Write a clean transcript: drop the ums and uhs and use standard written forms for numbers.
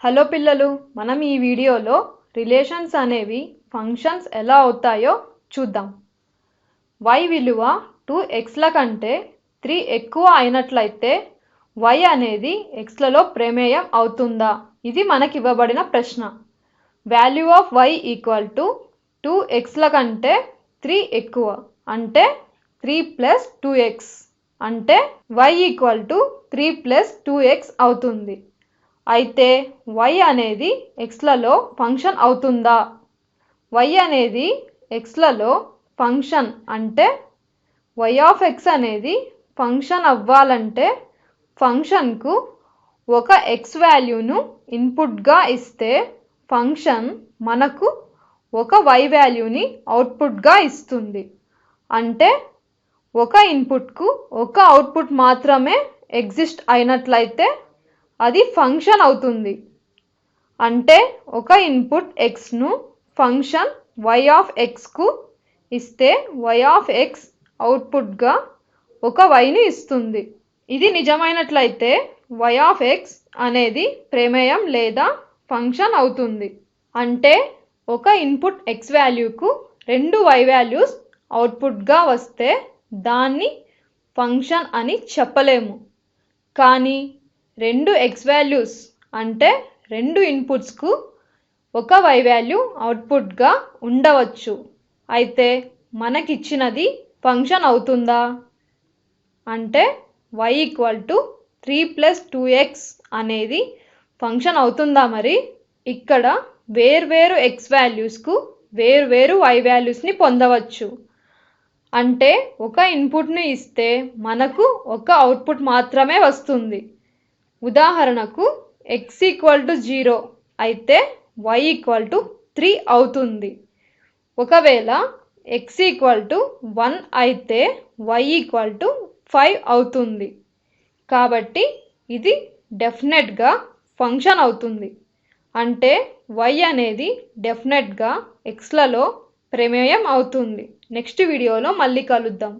Hello పిల్లలు, మనం ఈ వీడియోలో రిలేషన్స్ అనేవి ఫంక్షన్స్ ఎలా అవుతాయో చూద్దాం. y విలువ 2xల కంటే 3 ఎక్కువ అయినట్లయితే y అనేది xలలో ప్రమేయం అవుతుందా? ఇది మనకి ఇవ్వబడిన ప్రశ్న. Value of y equal to 2xల కంటే 3 ఎక్కువ అంటే 3 ప్లస్ 2x అంటే y equal to 3 plus 2x అవుతుంది. అయితే y అనేది xలలో ఫంక్షన్ అవుతుందా? y అనేది xలలో ఫంక్షన్ అంటే y ఆఫ్ x అనేది ఫంక్షన్ అవ్వాలంటే ఫంక్షన్కు ఒక x వాల్యూను ఇన్పుట్గా ఇస్తే ఫంక్షన్ మనకు ఒక y వాల్యూని అవుట్పుట్గా ఇస్తుంది. అంటే ఒక ఇన్పుట్కు ఒక అవుట్పుట్ మాత్రమే ఎగ్జిస్ట్ అయినట్లయితే అది ఫంక్షన్ అవుతుంది. అంటే ఒక ఇన్పుట్ xను ఫంక్షన్ y ఆఫ్ xకు ఇస్తే y ఆఫ్ x అవుట్పుట్గా ఒక yని ఇస్తుంది. ఇది నిజమైనట్లయితే y ఆఫ్ x అనేది ప్రమేయం లేదా ఫంక్షన్ అవుతుంది. అంటే ఒక ఇన్పుట్ x వాల్యూకు రెండు y వాల్యూస్ అవుట్పుట్గా వస్తే దాన్ని ఫంక్షన్ అని చెప్పలేము. కానీ రెండు x వాల్యూస్ అంటే రెండు ఇన్పుట్స్కు ఒక y వాల్యూ అవుట్పుట్గా ఉండవచ్చు. అయితే మనకిచ్చినది ఫంక్షన్ అవుతుందా? అంటే y equal to 3 plus 2x అనేది ఫంక్షన్ అవుతుందా? మరి ఇక్కడ వేర్వేరు x వాల్యూస్కు వేర్వేరు y వాల్యూస్ని పొందవచ్చు. అంటే ఒక ఇన్పుట్ను ఇస్తే మనకు ఒక అవుట్పుట్ మాత్రమే వస్తుంది. ఉదాహరణకు x ఈక్వల్ టు 0 అయితే y ఈక్వల్ టు 3 అవుతుంది. ఒకవేళ x ఈక్వల్ టు 1 అయితే y ఈక్వల్ టు 5 అవుతుంది. కాబట్టి ఇది డెఫినెట్గా ఫంక్షన్ అవుతుంది. అంటే y అనేది డెఫినెట్గా xలలో ప్రమేయం అవుతుంది. నెక్స్ట్ వీడియోలో మళ్ళీ కలుద్దాం.